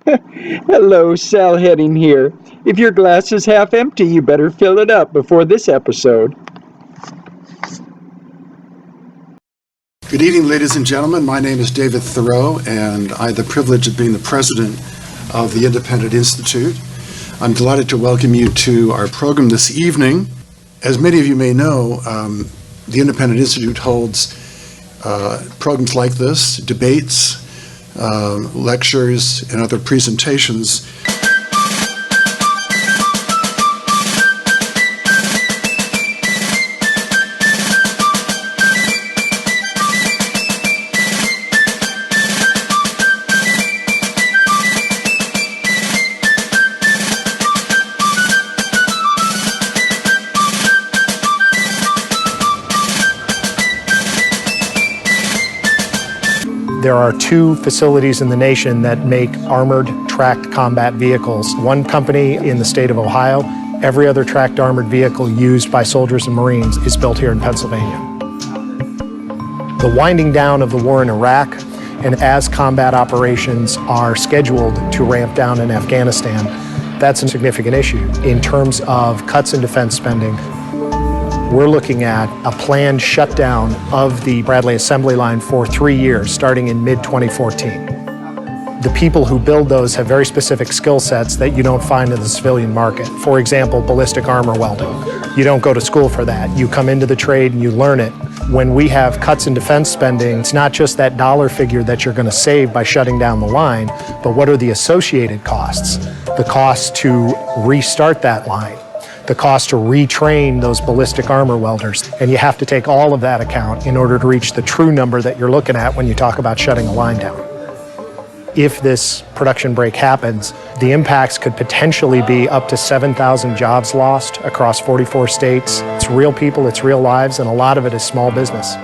Hello, Sal Hennig here. If your glass is half empty, you better fill it up before this episode. Good evening, ladies and gentlemen. My name is David Thoreau, and I have the privilege of being the president of the Independent Institute. I'm delighted to welcome you to our program this evening. As many of you may know, the Independent Institute holds programs like this, debates, lectures, and other presentations. There are two facilities in the nation that make armored tracked combat vehicles. One company in the state of Ohio. Every other tracked armored vehicle used by soldiers and Marines is built here in Pennsylvania. The winding down of the war in Iraq, and as combat operations are scheduled to ramp down in Afghanistan, that's a significant issue. In terms of cuts in defense spending, we're looking at a planned shutdown of the Bradley assembly line for 3 years, starting in mid-2014. The people who build those have very specific skill sets that you don't find in the civilian market. For example, ballistic armor welding. You don't go to school for that. You come into the trade and you learn it. When we have cuts in defense spending, it's not just that dollar figure that you're going to save by shutting down the line, but what are the associated costs? The cost to restart that line, the cost to retrain those ballistic armor welders. And you have to take all of that account in order to reach the true number that you're looking at when you talk about shutting a line down. If this production break happens, the impacts could potentially be up to 7,000 jobs lost across 44 states. It's real people, it's real lives, and a lot of it is small business.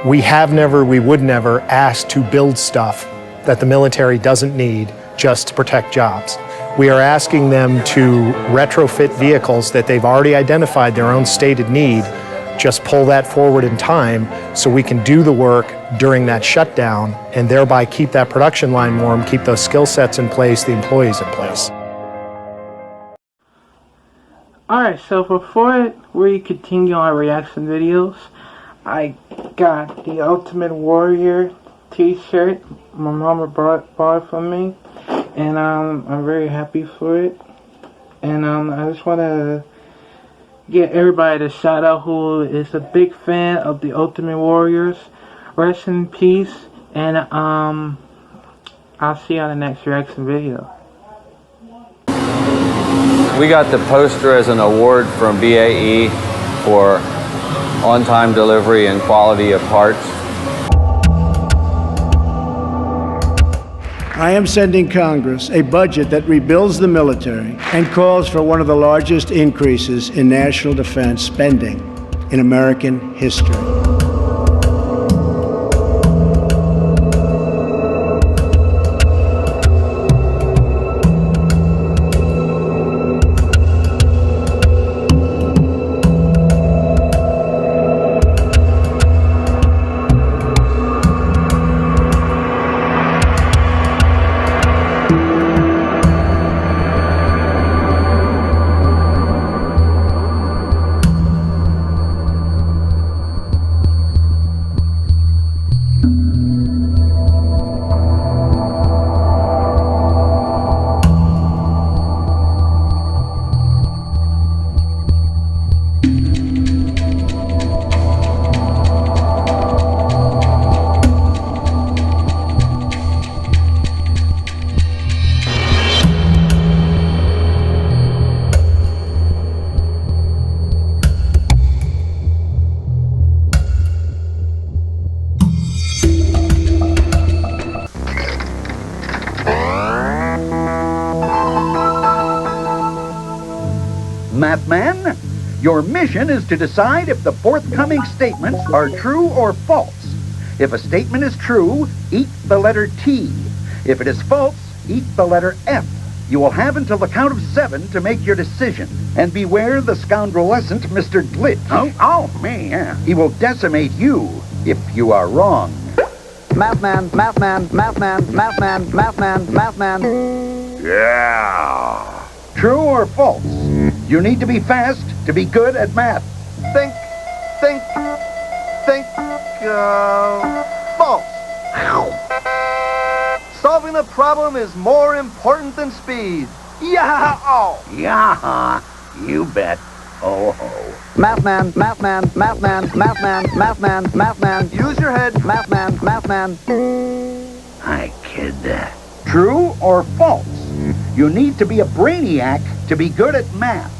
We have never, we would never ask to build stuff that the military doesn't need just to protect jobs. We are asking them to retrofit vehicles that they've already identified their own stated need, just pull that forward in time so we can do the work during that shutdown and thereby keep that production line warm, keep those skill sets in place, the employees in place. Alright, so before we continue our reaction videos, I got the Ultimate Warrior t-shirt. My mama bought it for me. And I'm very happy for it. And I just want to get everybody to shout out who is a big fan of the Ultimate Warriors. Rest in peace. And I'll see you on the next reaction video. We got the poster as an award from BAE for on-time delivery and quality of parts. I am sending Congress a budget that rebuilds the military and calls for one of the largest increases in national defense spending in American history. Mathman, your mission is to decide if the forthcoming statements are true or false. If a statement is true, eat the letter T. If it is false, eat the letter F. You will have until the count of 7 to make your decision. And beware the scoundrelescent Mr. Glitch. Oh, me, yeah. He will decimate you if you are wrong. math man, math man, math man, math man, math man, math man. Yeah. True or false? You need to be fast to be good at math. Think, false. Solving a problem is more important than speed. Yeah, oh. Yeah, you bet. Oh ho. Math man, math man, math man, math man, math man, math man. Use your head. Math man, math man. I kid. True or false? You need to be a brainiac to be good at math.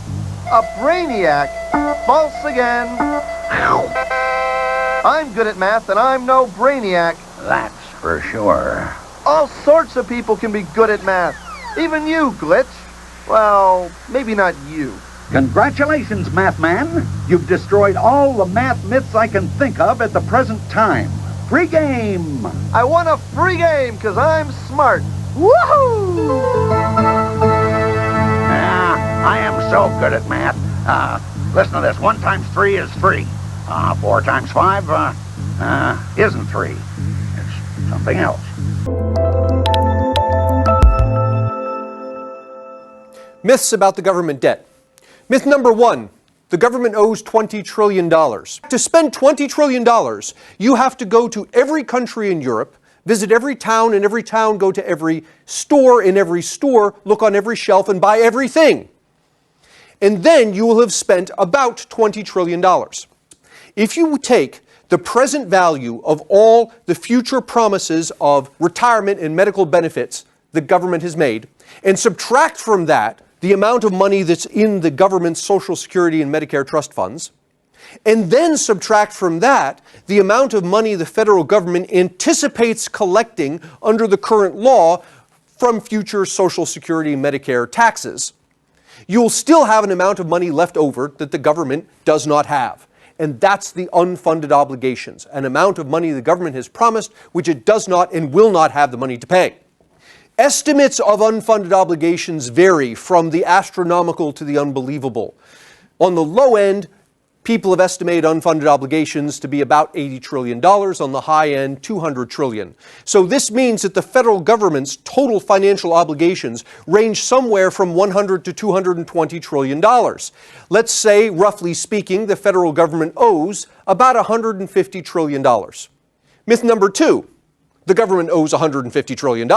A brainiac. False again. I'm good at math and I'm no brainiac. That's for sure. All sorts of people can be good at math. Even you, Glitch. Well, maybe not you. Congratulations, Math Man. You've destroyed all the math myths I can think of at the present time. Free game. I want a free game because I'm smart. Woohoo! I am so good at math. Listen to this. 1 times 3 is 3. 4 times 5 isn't 3. It's something else. Myths about the government debt. Myth number 1, the government owes $20 trillion. To spend $20 trillion, you have to go to every country in Europe, visit every town, in every town go to every store, in every store, look on every shelf and buy everything. And then you will have spent about $20 trillion. If you take the present value of all the future promises of retirement and medical benefits the government has made, and subtract from that the amount of money that's in the government's Social Security and Medicare trust funds, and then subtract from that the amount of money the federal government anticipates collecting under the current law from future Social Security and Medicare taxes, you'll still have an amount of money left over that the government does not have. And that's the unfunded obligations, an amount of money the government has promised which it does not and will not have the money to pay. Estimates of unfunded obligations vary from the astronomical to the unbelievable. On the low end, people have estimated unfunded obligations to be about $80 trillion. On the high end, $200 trillion. So this means that the federal government's total financial obligations range somewhere from $100 to $220 trillion. Let's say, roughly speaking, the federal government owes about $150 trillion. Myth number 2, the government owes $150 trillion.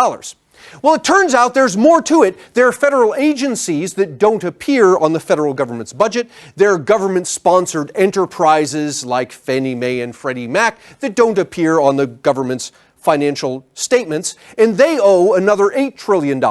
Well, it turns out there's more to it. There are federal agencies that don't appear on the federal government's budget. There are government-sponsored enterprises like Fannie Mae and Freddie Mac that don't appear on the government's financial statements, and they owe another $8 trillion.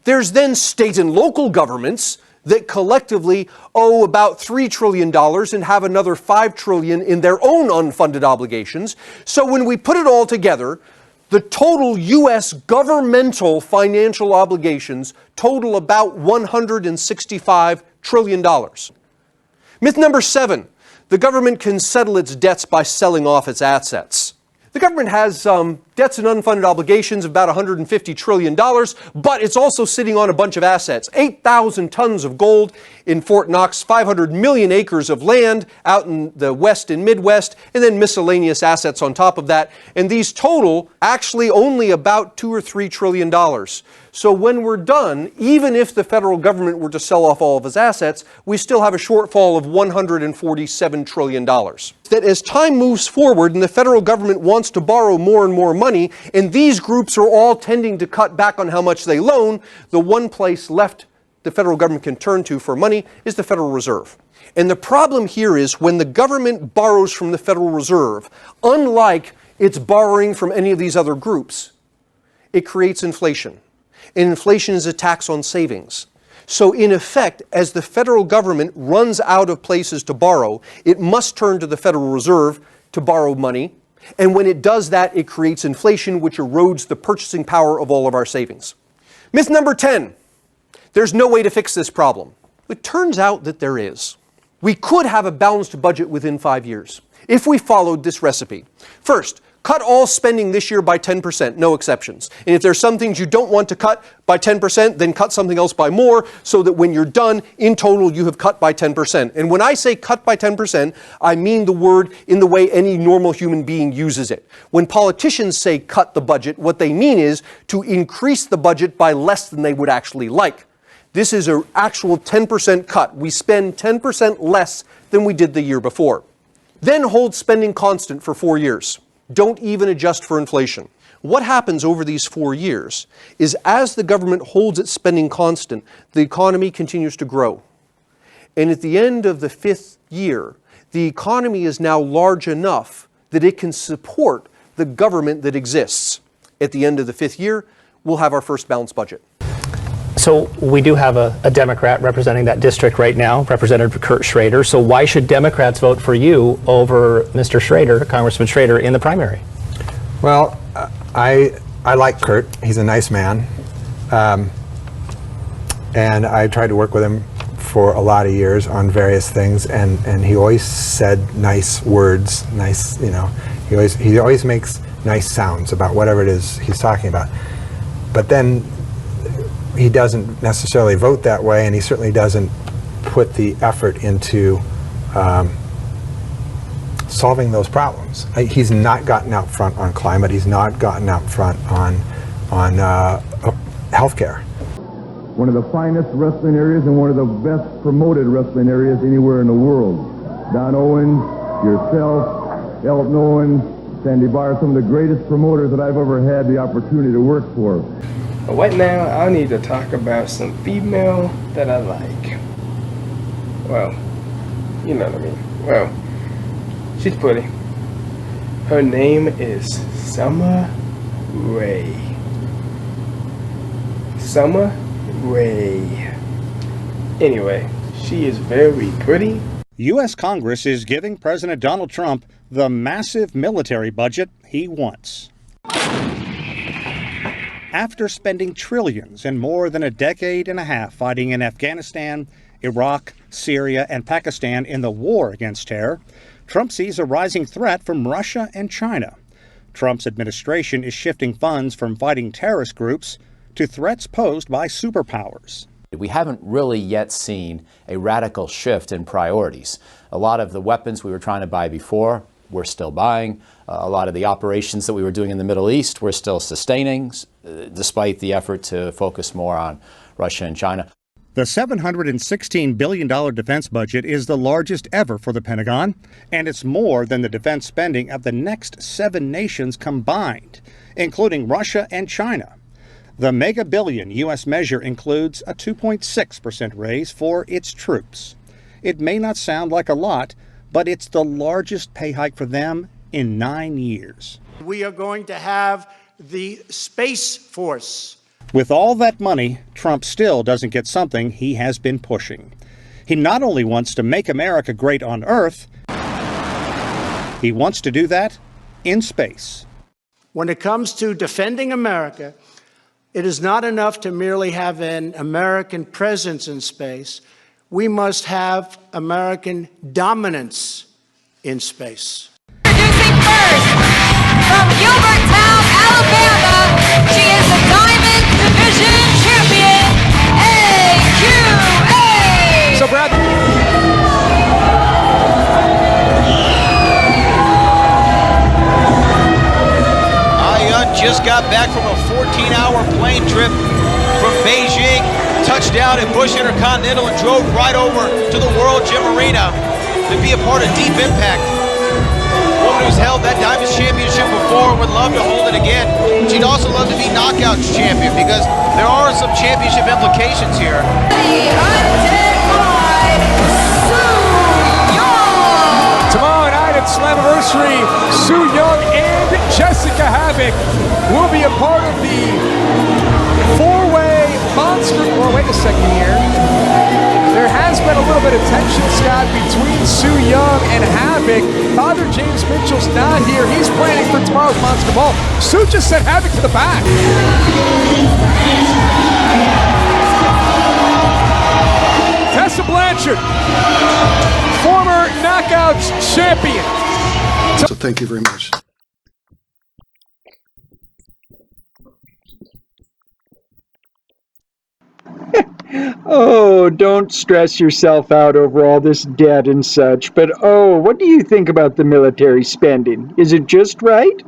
There's then state and local governments that collectively owe about $3 trillion and have another $5 trillion in their own unfunded obligations. So when we put it all together, the total U.S. governmental financial obligations total about $165 trillion. Myth number 7, the government can settle its debts by selling off its assets. The government has debts and unfunded obligations of about $150 trillion, but it's also sitting on a bunch of assets. 8,000 tons of gold in Fort Knox, 500 million acres of land out in the West and Midwest, and then miscellaneous assets on top of that. And these total actually only about $2 or $3 trillion. So when we're done, even if the federal government were to sell off all of its assets, we still have a shortfall of $147 trillion. That as time moves forward and the federal government wants to borrow more and more money, and these groups are all tending to cut back on how much they loan, the one place left the federal government can turn to for money is the Federal Reserve. And the problem here is when the government borrows from the Federal Reserve, unlike its borrowing from any of these other groups, it creates inflation. And inflation is a tax on savings. So in effect, as the federal government runs out of places to borrow, it must turn to the Federal Reserve to borrow money. And when it does that, it creates inflation, which erodes the purchasing power of all of our savings. Myth number 10, there's no way to fix this problem. It turns out that there is. We could have a balanced budget within 5 years if we followed this recipe. First, Cut all spending this year by 10%, no exceptions. And if there's some things you don't want to cut by 10%, then cut something else by more, so that when you're done, in total, you have cut by 10%. And when I say cut by 10%, I mean the word in the way any normal human being uses it. When politicians say cut the budget, what they mean is to increase the budget by less than they would actually like. This is an actual 10% cut. We spend 10% less than we did the year before. Then hold spending constant for 4 years. Don't even adjust for inflation. What happens over these 4 years is, as the government holds its spending constant, the economy continues to grow. And at the end of the 5th year, the economy is now large enough that it can support the government that exists. At the end of the 5th year, we'll have our first balanced budget. So we do have a Democrat representing that district right now, Representative Kurt Schrader. So why should Democrats vote for you over Mr. Schrader, Congressman Schrader, in the primary? Well, I like Kurt. He's a nice man. And I tried to work with him for a lot of years on various things, and he always said nice words, nice, you know, he always makes nice sounds about whatever it is he's talking about. But then he doesn't necessarily vote that way, and he certainly doesn't put the effort into solving those problems. He's not gotten out front on climate. He's not gotten out front on healthcare. One of the finest wrestling areas and one of the best promoted wrestling areas anywhere in the world. Don Owens, yourself, Elton Owens, Sandy Barr, some of the greatest promoters that I've ever had the opportunity to work for. But right now, I need to talk about some female that I like. Well, you know what I mean. Well, she's pretty. Her name is Summer Rae. Summer Rae. Anyway, she is very pretty. U.S. Congress is giving President Donald Trump the massive military budget he wants. After spending trillions in more than a decade and a half fighting in Afghanistan, Iraq, Syria, and Pakistan in the war against terror, Trump sees a rising threat from Russia and China. Trump's administration is shifting funds from fighting terrorist groups to threats posed by superpowers. We haven't really yet seen a radical shift in priorities. A lot of the weapons we were trying to buy before, we're still buying. A lot of the operations that we were doing in the Middle East, we're still sustaining, despite the effort to focus more on Russia and China. The $716 billion defense budget is the largest ever for the Pentagon, and it's more than the defense spending of the next 7 nations combined, including Russia and China. The mega billion U.S. measure includes a 2.6% raise for its troops. It may not sound like a lot, but it's the largest pay hike for them in 9 years. We are going to have the Space Force. With all that money, Trump still doesn't get something he has been pushing. He not only wants to make America great on Earth, he wants to do that in space. When it comes to defending America, it is not enough to merely have an American presence in space. We must have American dominance in space. Introducing first, from Gilbertown, Alabama, she is the Diamond Division Champion, AQA! So Brad, Ayun just got back from a 14-hour plane trip from Beijing, touched down at Bush Intercontinental and drove right over to the World Gym Arena to be a part of Deep Impact. A woman who's held that Diamonds Championship before would love to hold it again. She'd also love to be Knockouts Champion because there are some championship implications here. Tomorrow night at Slammiversary, Sue Young and Jessica Havoc will be a part of the four-way monster. Well, wait a second here. There has been a little bit of tension, Scott, between Sue Young and Havoc. Father James Mitchell's not here. He's planning for tomorrow's Monster Ball. Sue just sent Havoc to the back. Tessa Blanchard, former Knockouts champion. So thank you very much. Oh, don't stress yourself out over all this debt and such, but what do you think about the military spending? Is it just right?